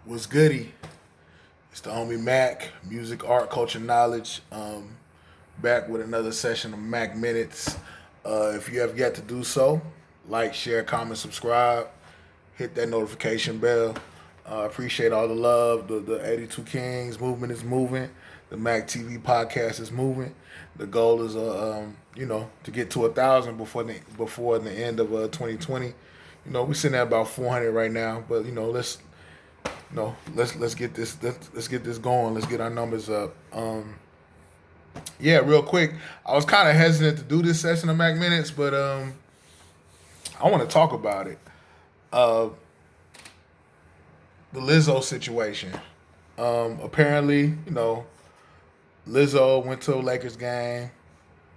What's goody? It's the homie Mac, music, art, culture, knowledge. Back with another session of Mac Minutes. If you have yet to do so, like, share, comment, subscribe, hit that notification bell. Appreciate all the love. The 82 Kings movement is moving. The Mac TV podcast is moving. The goal is, to get to 1,000 before the end of 2020. We're sitting at about 400 right now, but let's get this going. Let's get our numbers up. Yeah, real quick. I was kind of hesitant to do this session of Mac Minutes, but I want to talk about it. Uh, the Lizzo situation. Apparently, Lizzo went to a Lakers game,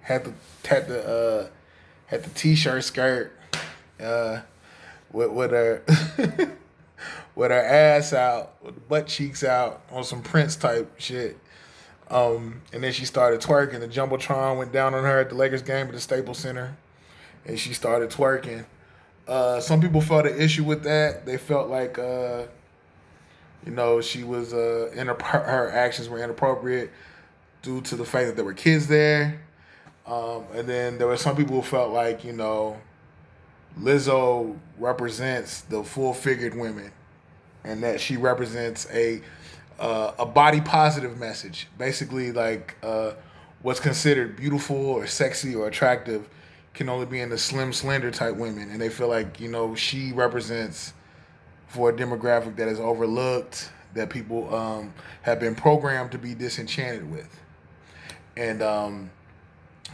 had the had the had the t-shirt skirt, uh, with her with her ass out, with the butt cheeks out on some Prince type shit. And then she started twerking. The jumbotron went down on her at the Lakers game at the Staples Center, and she started twerking. Some people felt an issue with that. They felt like she was her actions were inappropriate due to the fact that there were kids there. And then there were some people who felt like Lizzo represents the full figured women, and that she represents a body positive message. Basically, like what's considered beautiful or sexy or attractive can only be in the slim, slender type women, and they feel like she represents for a demographic that is overlooked, that people have been programmed to be disenchanted with. And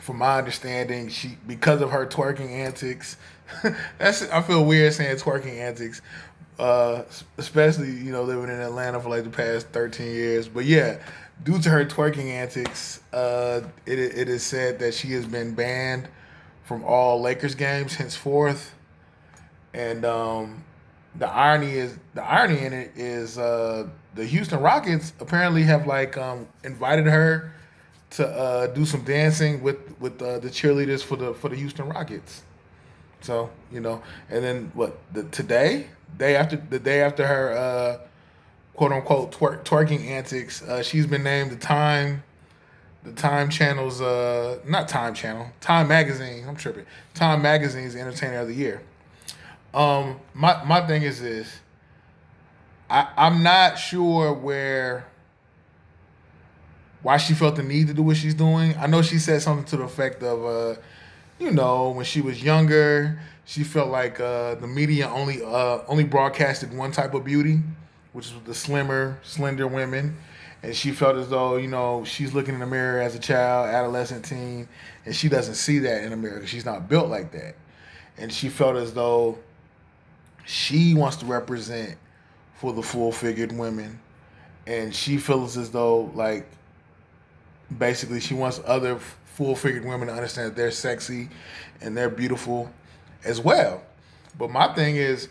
from my understanding, she because of her twerking antics, I feel weird saying twerking antics, especially living in Atlanta for like the past 13 years. But yeah, due to her twerking antics, it is said that she has been banned from all Lakers games henceforth. And the irony in it is the Houston Rockets apparently have invited her to do some dancing with the cheerleaders for the Houston Rockets. So and then the day after her quote unquote twerking antics, she's been named the Time Channel's not Time Channel, Time Magazine. I'm tripping. Time Magazine's Entertainer of the Year. My thing is this. I'm not sure why she felt the need to do what she's doing. I know she said something to the effect of, when she was younger, she felt like the media only broadcasted one type of beauty, which was the slimmer, slender women, and she felt as though she's looking in the mirror as a child, adolescent, teen, and she doesn't see that in the mirror because she's not built like that, and she felt as though she wants to represent for the full figured women, and she feels as though basically she wants other full figured women to understand that they're sexy and they're beautiful as well. But my thing is,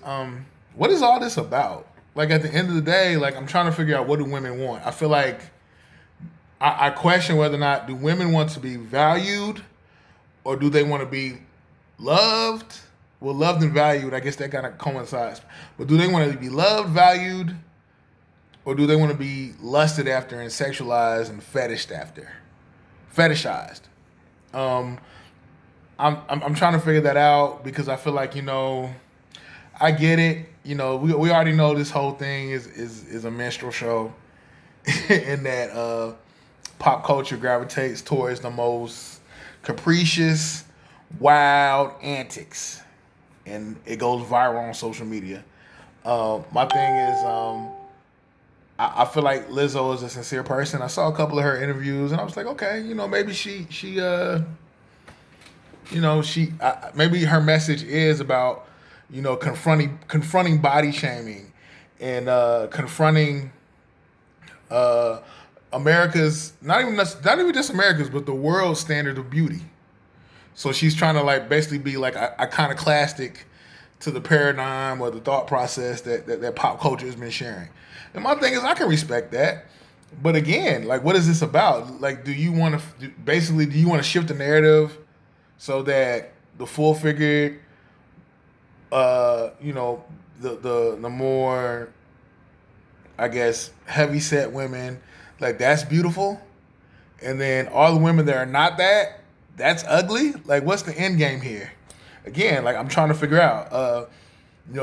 what is all this about? Like at the end of the day, I'm trying to figure out, what do women want? I feel like I question whether or not, do women want to be valued, or do they want to be loved? Well, loved and valued, I guess that kind of coincides. But do they want to be loved, valued, or do they want to be lusted after and sexualized and fetishized? Um, I'm trying to figure that out, because I feel like I get it. We already know this whole thing is a minstrel show, and that pop culture gravitates towards the most capricious, wild antics, and it goes viral on social media. My thing is, I feel like Lizzo is a sincere person. I saw a couple of her interviews, and I was like, okay, maybe maybe her message is about confronting body shaming, and confronting uh, America's, not even just America's, but the world's standard of beauty. So she's trying to basically be like iconoclastic to the paradigm or the thought process that pop culture has been sharing. And my thing is, I can respect that. But again, what is this about? Do you want to shift the narrative so that the full figured, the more I guess, heavy set women, like that's beautiful. And then all the women that are not that, that's ugly. Like, what's the end game here? Again, like I'm trying to figure out.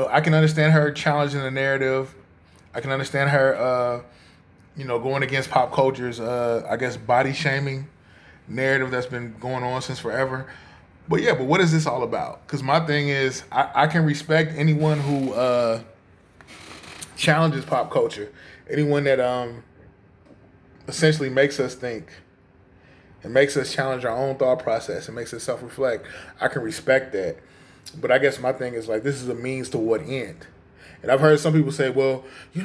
I can understand her challenging the narrative. I can understand her, going against pop culture's, I guess, body shaming narrative that's been going on since forever. But what is this all about? Because my thing is, I can respect anyone who challenges pop culture, anyone that essentially makes us think and makes us challenge our own thought process and makes us self-reflect. I can respect that. But I guess my thing is like, this is a means to what end? And I've heard some people say, well, the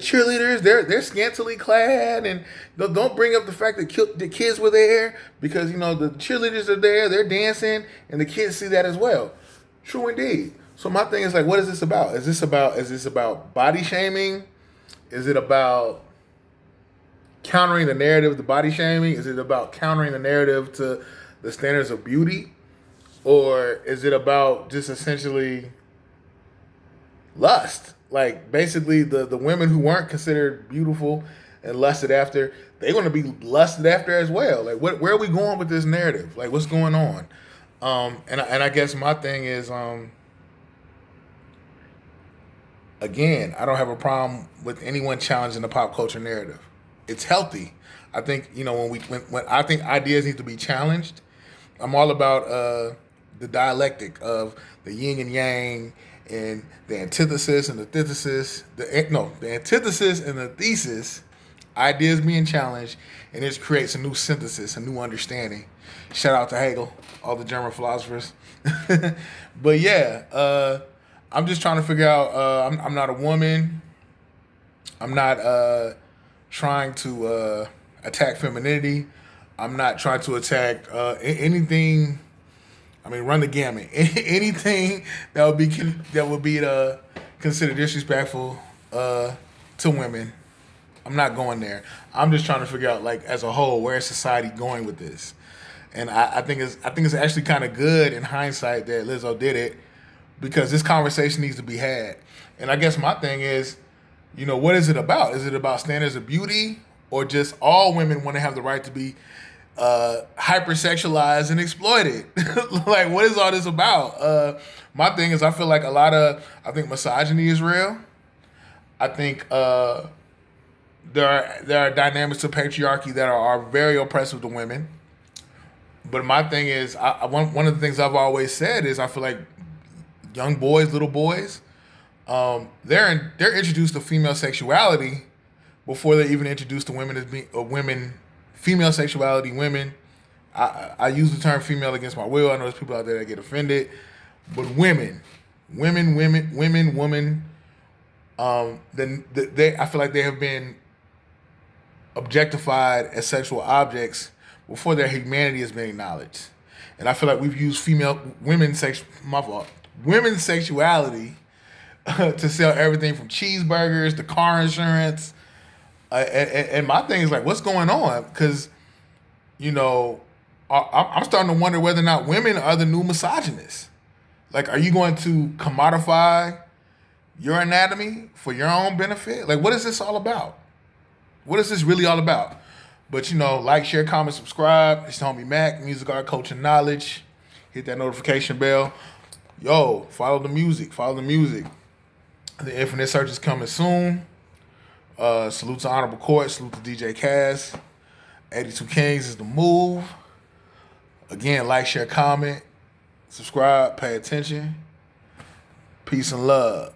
cheerleaders, they're scantily clad, and don't bring up the fact that the kids were there because, the cheerleaders are there, they're dancing, and the kids see that as well. True indeed. So my thing is like, what is this about? Is this about body shaming? Is it about countering the narrative, the body shaming? Is it about countering the narrative to the standards of beauty? Or is it about just essentially lust? Like basically the women who weren't considered beautiful and lusted after, they're going to be lusted after as well. Like where are we going with this narrative? Like what's going on? And I guess my thing is, again, I don't have a problem with anyone challenging the pop culture narrative. It's healthy. I think when I think ideas need to be challenged, I'm all about the dialectic of the yin and yang and the antithesis and the thesis. The antithesis and the thesis. Ideas being challenged, and it creates a new synthesis, a new understanding. Shout out to Hegel, all the German philosophers. But yeah, I'm just trying to figure out. I'm not a woman. I'm not trying to attack femininity. I'm not trying to attack anything. I mean, run the gamut. Anything that would be considered disrespectful to women. I'm not going there. I'm just trying to figure out, like, as a whole, where is society going with this? And I think it's actually kind of good in hindsight that Lizzo did it, because this conversation needs to be had. And I guess my thing is, what is it about? Is it about standards of beauty, or just all women want to have the right to be hypersexualized and exploited? Like, what is all this about? My thing is, I feel like I think misogyny is real. I think there are dynamics of patriarchy that are very oppressive to women. But my thing is, one of the things I've always said is I feel like young boys, little boys, they're introduced to female sexuality before they're even introduced to women as being women. Female sexuality, women. I use the term female against my will. I know there's people out there that get offended, but women. Then I feel like they have been objectified as sexual objects before their humanity has been acknowledged. And I feel like we've used women's sexuality to sell everything from cheeseburgers to car insurance. And my thing is like, what's going on? Because, I'm starting to wonder whether or not women are the new misogynists. Like, are you going to commodify your anatomy for your own benefit? Like, what is this all about? What is this really all about? But, like, share, comment, subscribe. It's the homie MACK, music, art, culture, knowledge. Hit that notification bell. Yo, follow the music. The Infinite Search is coming soon. Salute to Honorable Court. Salute to DJ Cass. 82 Kings is the move. Again, like, share, comment, subscribe, pay attention. Peace and love.